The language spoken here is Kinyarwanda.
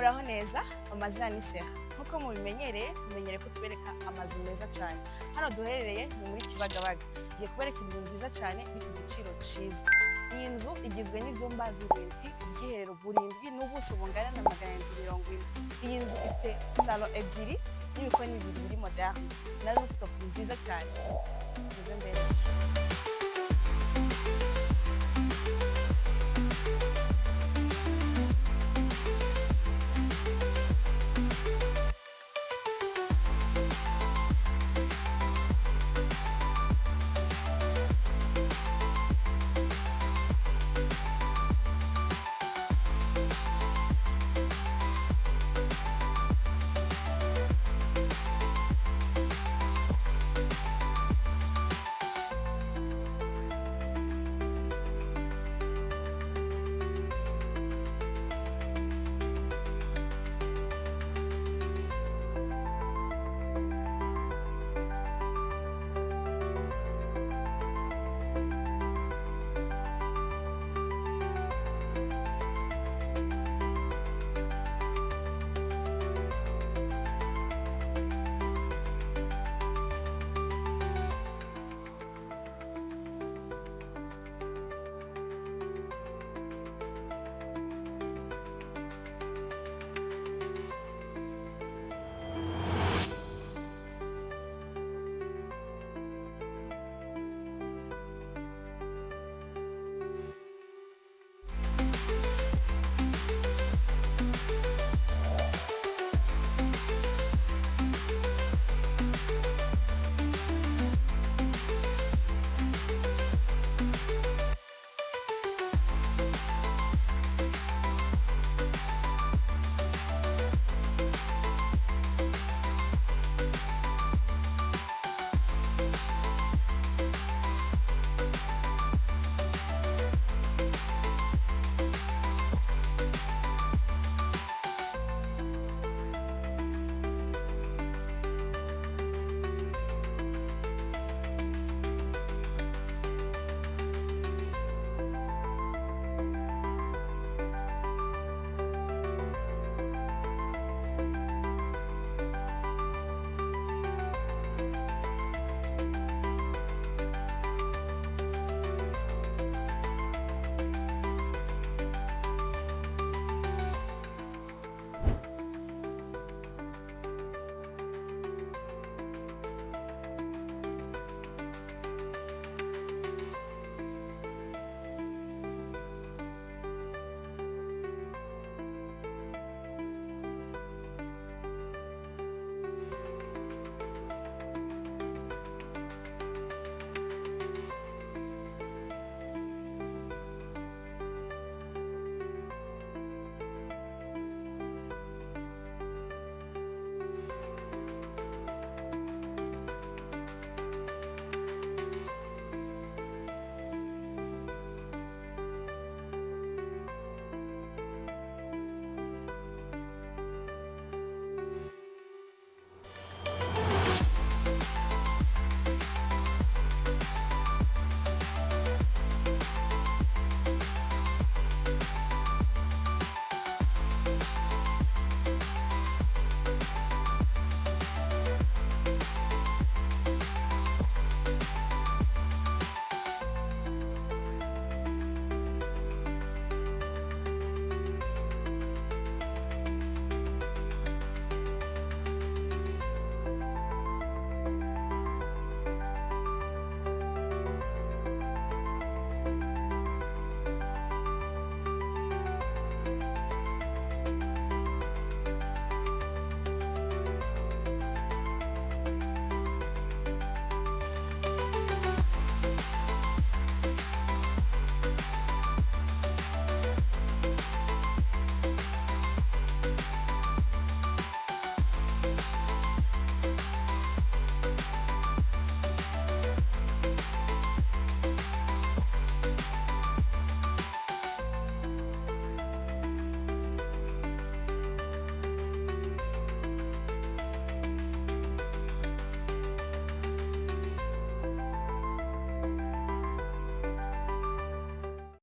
Muraho neza, amazina ni Serra. Nkuko mumenyereye ko tubereka amazu meza cyane. Hano duherereye ni muri Kibagabaga. Ngiye kubereka inzu nziza cyane iri ku giciro cyiza. Iyi nzu igizwe n'ibyumba 7, ubwiherero 7 n'ubuso bungana na 740. Iyi nzu ifite salo ebyiri n'ibikoni bibiri biri moderne. Na rooftop nziza cyane. Nziza mbere.